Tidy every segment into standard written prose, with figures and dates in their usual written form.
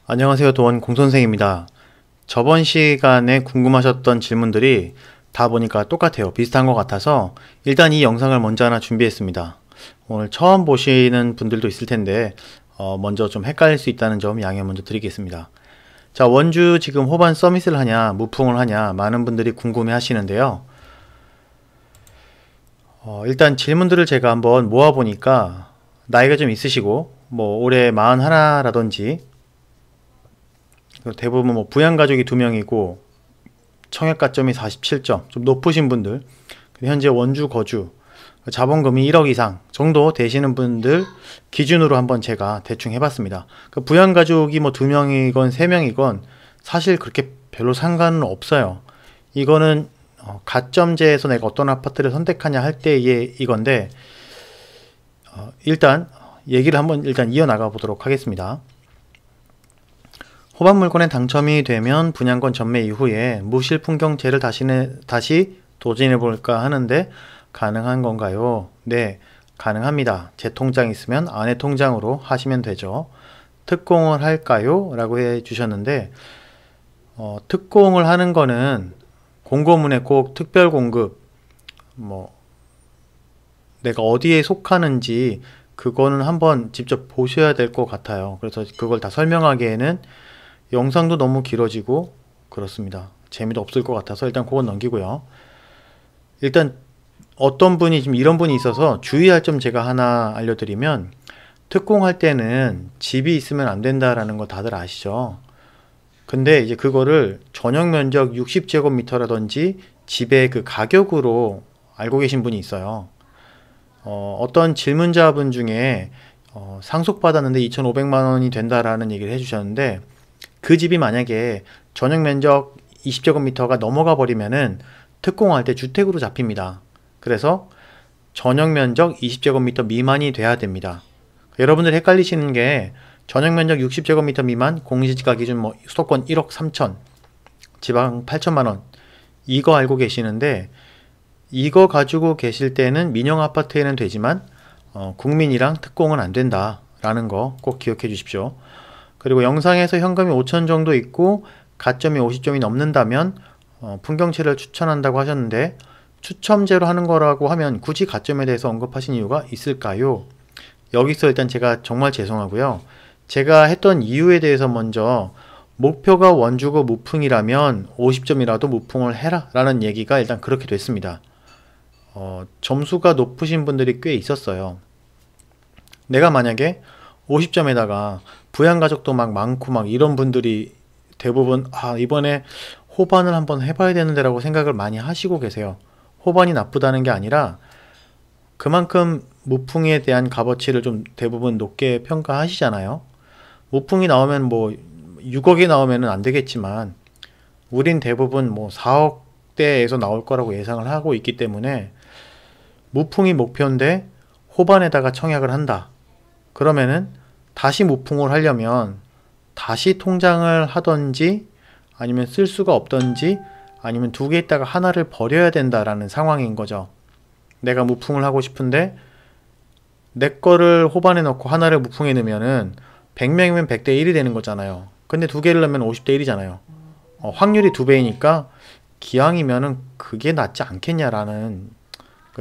안녕하세요. 도원 공선생입니다. 저번 시간에 궁금하셨던 질문들이 다 보니까 똑같아요. 비슷한 것 같아서 일단 이 영상을 먼저 하나 준비했습니다. 오늘 처음 보시는 분들도 있을 텐데 먼저 좀 헷갈릴 수 있다는 점 양해 먼저 드리겠습니다. 자, 원주 지금 호반 서밋을 하냐 무풍을 하냐 많은 분들이 궁금해 하시는데요. 일단 질문들을 제가 한번 모아보니까 나이가 좀 있으시고 뭐 올해 41라든지 대부분 뭐 부양가족이 2명이고 청약가점이 47점 좀 높으신 분들, 현재 원주 거주 자본금이 1억 이상 정도 되시는 분들 기준으로 한번 제가 대충 해봤습니다. 부양가족이 뭐 2명이건 3명이건 사실 그렇게 별로 상관은 없어요. 이거는 가점제에서 내가 어떤 아파트를 선택하냐 할 때의 이건데 일단 얘기를 한번 이어나가 보도록 하겠습니다. 호반 물건에 당첨이 되면 분양권 전매 이후에 무실풍경채를 다시 도전해 볼까 하는데 가능한 건가요? 네, 가능합니다. 제 통장 있으면 아내 통장으로 하시면 되죠. 특공을 할까요? 라고 해 주셨는데 특공을 하는 거는 공고문에 꼭 특별 공급 뭐 내가 어디에 속하는지 그거는 한번 직접 보셔야 될 것 같아요. 그래서 그걸 다 설명하기에는 영상도 너무 길어지고 그렇습니다. 재미도 없을 것 같아서 일단 그건 넘기고요. 일단 어떤 분이 지금 이런 분이 있어서 주의할 점 제가 하나 알려드리면 특공할 때는 집이 있으면 안 된다라는 거 다들 아시죠? 근데 이제 그거를 전용 면적 60제곱미터라든지 집의 그 가격으로 알고 계신 분이 있어요. 어떤 질문자분 중에 상속받았는데 2,500만 원이 된다라는 얘기를 해주셨는데 그 집이 만약에 전용 면적 20제곱미터가 넘어가 버리면은 특공할 때 주택으로 잡힙니다. 그래서 전용 면적 20제곱미터 미만이 돼야 됩니다. 여러분들 헷갈리시는 게 전용 면적 60제곱미터 미만 공시지가 기준 뭐 수도권 1억 3천, 지방 8천만 원 이거 알고 계시는데 이거 가지고 계실 때는 민영 아파트에는 되지만 국민이랑 특공은 안 된다 라는 거 꼭 기억해 주십시오. 그리고 영상에서 현금이 5천 정도 있고 가점이 50점이 넘는다면 풍경채를 추천한다고 하셨는데 추첨제로 하는 거라고 하면 굳이 가점에 대해서 언급하신 이유가 있을까요? 여기서 일단 제가 정말 죄송하고요. 제가 했던 이유에 대해서 먼저 목표가 원주고 무풍이라면 50점이라도 무풍을 해라 라는 얘기가 일단 그렇게 됐습니다. 점수가 높으신 분들이 꽤 있었어요. 내가 만약에 50점에다가 부양가족도 막 많고 막 이런 분들이 대부분 이번에 호반을 한번 해봐야 되는데 라고 생각을 많이 하시고 계세요. 호반이 나쁘다는 게 아니라 그만큼 무풍에 대한 값어치를 좀 대부분 높게 평가하시잖아요. 무풍이 나오면 뭐 6억이 나오면 안 되겠지만 우린 대부분 뭐 4억대에서 나올 거라고 예상을 하고 있기 때문에 무풍이 목표인데 호반에다가 청약을 한다. 그러면은 다시 무풍을 하려면 다시 통장을 하던지 아니면 쓸 수가 없던지 아니면 두 개 있다가 하나를 버려야 된다라는 상황인 거죠. 내가 무풍을 하고 싶은데 내 거를 호반에 넣고 하나를 무풍에 넣으면은 100명이면 100대 1이 되는 거잖아요. 근데 두 개를 넣으면 50대 1이잖아요. 확률이 2배이니까 기왕이면은 그게 낫지 않겠냐라는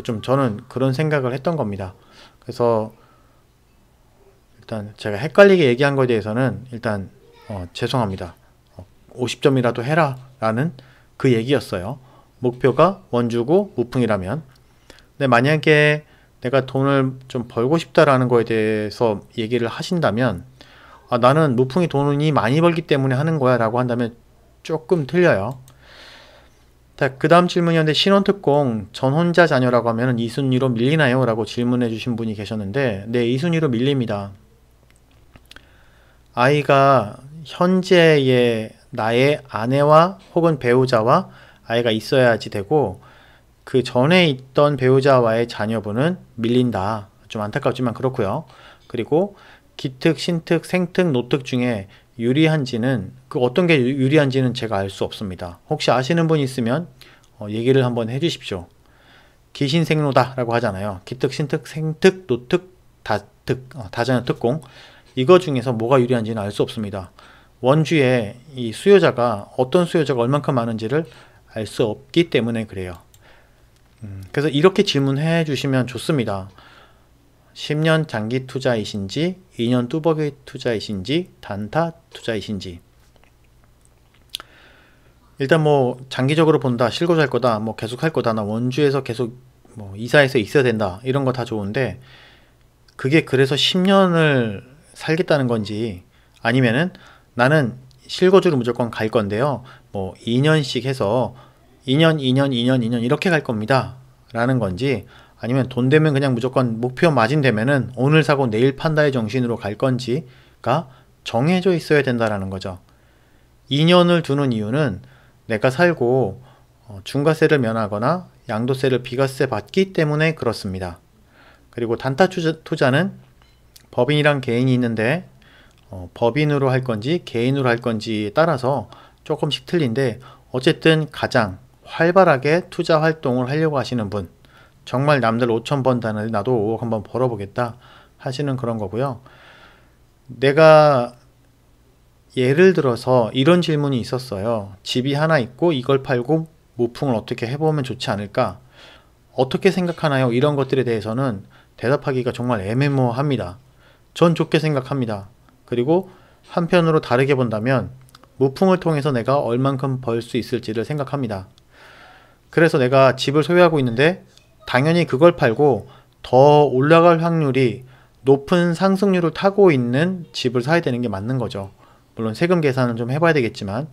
좀 저는 그런 생각을 했던 겁니다. 그래서 일단 제가 헷갈리게 얘기한 거에 대해서는 일단 죄송합니다. 50점이라도 해라 라는 그 얘기였어요. 목표가 원주고 무풍이라면. 근데 만약에 내가 돈을 좀 벌고 싶다라는 거에 대해서 얘기를 하신다면 나는 무풍이 돈이 많이 벌기 때문에 하는 거야 라고 한다면 조금 틀려요. 그 다음 질문이었는데 신혼특공 전 혼자 자녀라고 하면 2순위로 밀리나요? 라고 질문해 주신 분이 계셨는데 네, 2순위로 밀립니다. 아이가 현재의 나의 아내와 혹은 배우자와 아이가 있어야지 되고 그 전에 있던 배우자와의 자녀분은 밀린다. 좀 안타깝지만 그렇고요. 그리고 기특, 신특, 생특, 노특 중에 유리한지는 그 어떤 게 유리한지는 제가 알 수 없습니다. 혹시 아시는 분 있으면 얘기를 한번 해주십시오. 기신생노다 라고 하잖아요. 기특, 신특, 생특, 노특, 다특, 다자녀 특공 이거 중에서 뭐가 유리한지는 알 수 없습니다. 원주에 이 수요자가 어떤 수요자가 얼만큼 많은지를 알 수 없기 때문에 그래요. 그래서 이렇게 질문해 주시면 좋습니다. 10년 장기 투자이신지, 2년 뚜벅이 투자이신지, 단타 투자이신지. 일단 뭐 장기적으로 본다, 실고 살 거다, 뭐 계속 할 거다, 나 원주에서 계속 뭐 이사해서 있어야 된다, 이런 거 다 좋은데, 그게 그래서 10년을 살겠다는 건지, 아니면은 나는 실거주를 무조건 갈 건데요, 뭐 2년씩 해서 2년, 2년, 2년, 2년 이렇게 갈 겁니다 라는 건지, 아니면 돈 되면 그냥 무조건 목표 마진 되면은 오늘 사고 내일 판다의 정신으로 갈 건지가 정해져 있어야 된다라는 거죠. 2년을 두는 이유는 내가 살고 중과세를 면하거나 양도세를 비과세 받기 때문에 그렇습니다. 그리고 단타 투자는 법인이랑 개인이 있는데 법인으로 할 건지 개인으로 할 건지에 따라서 조금씩 틀린데, 어쨌든 가장 활발하게 투자 활동을 하려고 하시는 분, 정말 남들 5천 번다는데 나도 5억 한번 벌어보겠다 하시는 그런 거고요. 내가 예를 들어서 이런 질문이 있었어요. 집이 하나 있고 이걸 팔고 모풍을 어떻게 해보면 좋지 않을까? 어떻게 생각하나요? 이런 것들에 대해서는 대답하기가 정말 애매모호합니다. 전 좋게 생각합니다. 그리고 한편으로 다르게 본다면 모풍을 통해서 내가 얼만큼 벌 수 있을지를 생각합니다. 그래서 내가 집을 소유하고 있는데 당연히 그걸 팔고 더 올라갈 확률이 높은 상승률을 타고 있는 집을 사야 되는 게 맞는 거죠. 물론 세금 계산은 좀 해봐야 되겠지만,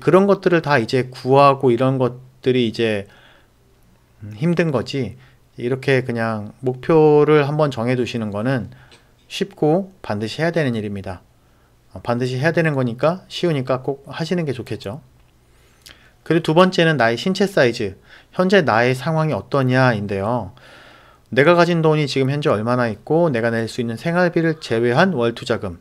그런 것들을 다 이제 구하고 이런 것들이 이제 힘든 거지, 이렇게 그냥 목표를 한번 정해 두시는 거는 쉽고 반드시 해야 되는 일입니다. 반드시 해야 되는 거니까 쉬우니까 꼭 하시는 게 좋겠죠. 그리고 두 번째는 나의 신체 사이즈, 현재 나의 상황이 어떠냐인데요. 내가 가진 돈이 지금 현재 얼마나 있고 내가 낼 수 있는 생활비를 제외한 월 투자금.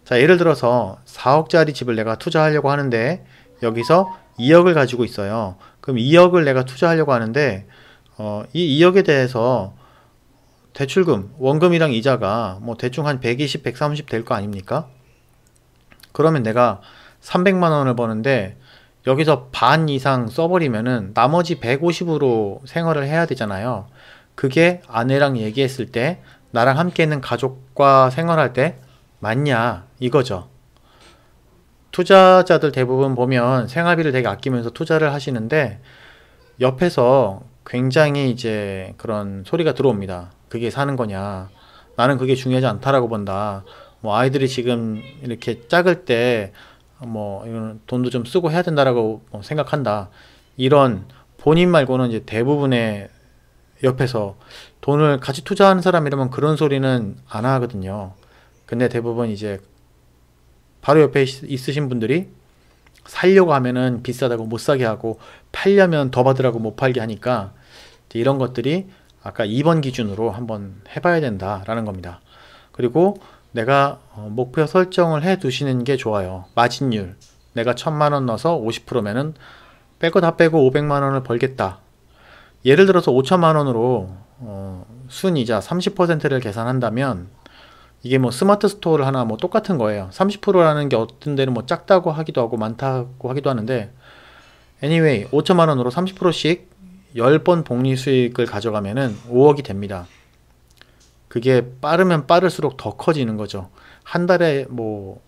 자, 예를 들어서 4억짜리 집을 내가 투자하려고 하는데 여기서 2억을 가지고 있어요. 그럼 2억을 내가 투자하려고 하는데 이 2억에 대해서 대출금, 원금이랑 이자가 뭐 대충 한 120, 130 될 거 아닙니까? 그러면 내가 300만 원을 버는데 여기서 반 이상 써버리면은 나머지 150으로 생활을 해야 되잖아요. 그게 아내랑 얘기했을 때 나랑 함께 있는 가족과 생활할 때 맞냐 이거죠. 투자자들 대부분 보면 생활비를 되게 아끼면서 투자를 하시는데 옆에서 굉장히 이제 그런 소리가 들어옵니다. 그게 사는 거냐, 나는 그게 중요하지 않다라고 본다, 뭐 아이들이 지금 이렇게 작을 때 뭐 이런 돈도 좀 쓰고 해야 된다라고 생각한다, 이런 본인 말고는 이제 대부분의 옆에서 돈을 같이 투자하는 사람이라면 그런 소리는 안 하거든요. 근데 대부분 이제 바로 옆에 있으신 분들이 살려고 하면은 비싸다고 못 사게 하고 팔려면 더 받으라고 못 팔게 하니까 이런 것들이 아까 2번 기준으로 한번 해봐야 된다라는 겁니다. 그리고 내가 목표 설정을 해 두시는 게 좋아요. 마진율, 내가 1000만원 넣어서 50%면은 뺄 거 다 빼고 500만원을 벌겠다. 예를 들어서 5천만원으로 순이자 30%를 계산한다면 이게 뭐 스마트 스토어를 하나 뭐 똑같은 거예요. 30%라는 게 어떤 데는 뭐 작다고 하기도 하고 많다고 하기도 하는데, anyway 5천만원으로 30%씩 10번 복리 수익을 가져가면은 5억이 됩니다. 그게 빠르면 빠를수록 더 커지는 거죠. 한 달에 뭐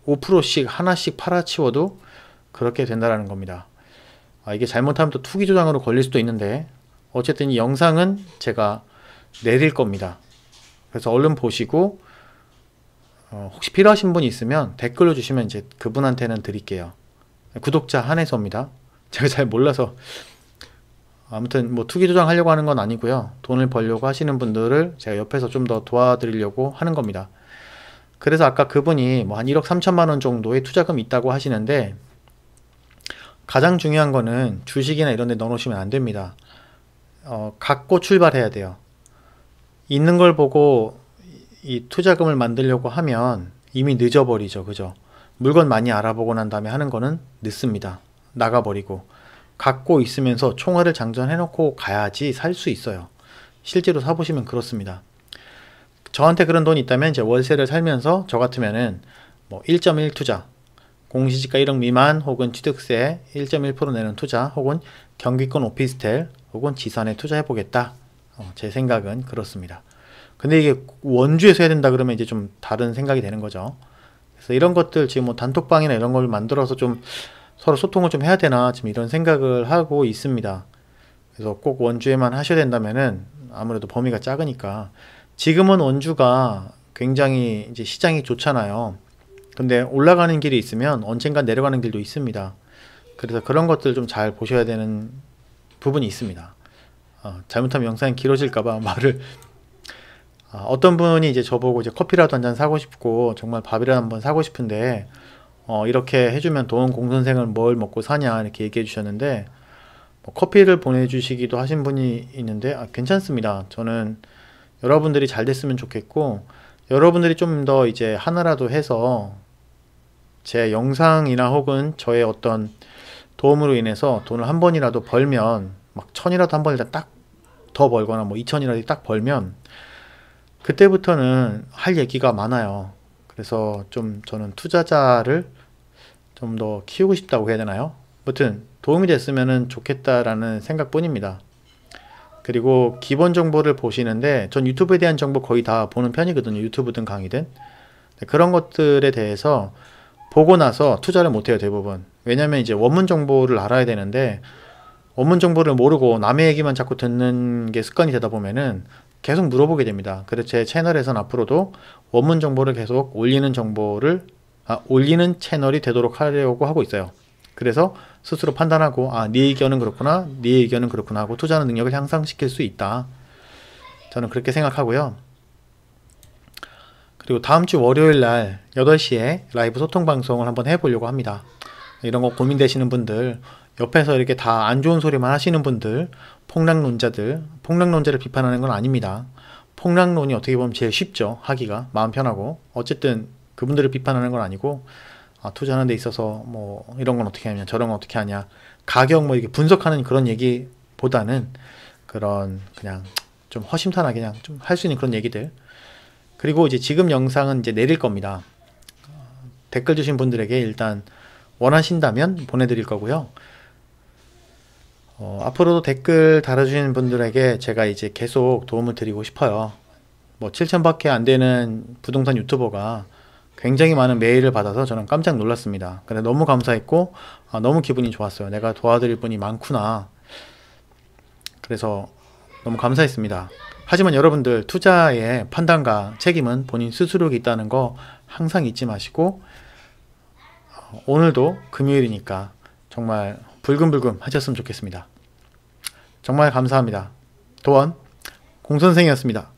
5%씩 하나씩 팔아치워도 그렇게 된다라는 겁니다. 이게 잘못하면 또 투기 조장으로 걸릴 수도 있는데, 어쨌든 이 영상은 제가 내릴 겁니다. 그래서 얼른 보시고 혹시 필요하신 분이 있으면 댓글로 주시면 이제 그분한테는 드릴게요. 구독자 한해서입니다. 제가 잘 몰라서. 아무튼 뭐 투기 조장 하려고 하는 건 아니고요. 돈을 벌려고 하시는 분들을 제가 옆에서 좀 더 도와드리려고 하는 겁니다. 그래서 아까 그분이 뭐 한 1억 3천만 원 정도의 투자금이 있다고 하시는데, 가장 중요한 거는 주식이나 이런 데 넣어놓으시면 안 됩니다. 갖고 출발해야 돼요. 있는 걸 보고 이 투자금을 만들려고 하면 이미 늦어버리죠. 그죠? 물건 많이 알아보고 난 다음에 하는 거는 늦습니다. 나가버리고. 갖고 있으면서 총알을 장전해놓고 가야지 살 수 있어요. 실제로 사보시면 그렇습니다. 저한테 그런 돈이 있다면 이제 월세를 살면서 저 같으면은 뭐 1.1 투자, 공시지가 1억 미만 혹은 취득세 1.1% 내는 투자 혹은 경기권 오피스텔 혹은 지산에 투자해보겠다. 제 생각은 그렇습니다. 근데 이게 원주에서 해야 된다 그러면 이제 좀 다른 생각이 되는 거죠. 그래서 이런 것들 지금 뭐 단톡방이나 이런 걸 만들어서 좀 서로 소통을 좀 해야 되나 지금 이런 생각을 하고 있습니다. 그래서 꼭 원주에만 하셔야 된다면은 아무래도 범위가 작으니까 지금은 원주가 굉장히 이제 시장이 좋잖아요. 근데 올라가는 길이 있으면 언젠가 내려가는 길도 있습니다. 그래서 그런 것들 좀 잘 보셔야 되는 부분이 있습니다. 잘못하면 영상이 길어질까봐 말을 어떤 분이 이제 저보고 이제 커피라도 한 잔 사고 싶고 정말 밥이라도 한번 사고 싶은데 이렇게 해주면 도원 공선생을 뭘 먹고 사냐 이렇게 얘기해 주셨는데 뭐 커피를 보내주시기도 하신 분이 있는데 괜찮습니다. 저는 여러분들이 잘 됐으면 좋겠고 여러분들이 좀 더 이제 하나라도 해서 제 영상이나 혹은 저의 어떤 도움으로 인해서 돈을 한 번이라도 벌면 막 1000이라도 한 번이라도 딱 더 벌거나 뭐 2000이라도 딱 벌면 그때부터는 할 얘기가 많아요. 그래서 좀 저는 투자자를 좀 더 키우고 싶다고 해야 되나요? 아무튼 도움이 됐으면 좋겠다라는 생각뿐입니다. 그리고 기본 정보를 보시는데 전 유튜브에 대한 정보 거의 다 보는 편이거든요. 유튜브든 강의든. 그런 것들에 대해서 보고 나서 투자를 못해요, 대부분. 왜냐면 이제 원문 정보를 알아야 되는데 원문 정보를 모르고 남의 얘기만 자꾸 듣는 게 습관이 되다 보면은 계속 물어보게 됩니다. 그래서 제 채널에선 앞으로도 원문 정보를 계속 올리는 올리는 채널이 되도록 하려고 하고 있어요. 그래서 스스로 판단하고 네 의견은 그렇구나, 네 의견은 그렇구나 하고 투자하는 능력을 향상시킬 수 있다. 저는 그렇게 생각하고요. 그리고 다음 주 월요일 날 8시에 라이브 소통 방송을 한번 해보려고 합니다. 이런 거 고민되시는 분들, 옆에서 이렇게 다 안 좋은 소리만 하시는 분들, 폭락론자를 비판하는 건 아닙니다. 폭락론이 어떻게 보면 제일 쉽죠. 하기가 마음 편하고. 어쨌든 그분들을 비판하는 건 아니고 투자하는 데 있어서 뭐 이런 건 어떻게 하냐 저런 건 어떻게 하냐 가격 뭐 이렇게 분석하는 그런 얘기보다는 그런 그냥 좀 허심탄회하게 그냥 좀 할 수 있는 그런 얘기들. 그리고 이제 지금 영상은 이제 내릴 겁니다. 댓글 주신 분들에게 일단 원하신다면 보내드릴 거고요. 앞으로도 댓글 달아주시는 분들에게 제가 이제 계속 도움을 드리고 싶어요. 뭐 7,000밖에 안 되는 부동산 유튜버가 굉장히 많은 메일을 받아서 저는 깜짝 놀랐습니다. 근데 너무 감사했고 너무 기분이 좋았어요. 내가 도와드릴 분이 많구나. 그래서 너무 감사했습니다. 하지만 여러분들 투자의 판단과 책임은 본인 스스로에 있다는 거 항상 잊지 마시고 오늘도 금요일이니까 정말 불금불금 하셨으면 좋겠습니다. 정말 감사합니다. 도원 공선생이었습니다.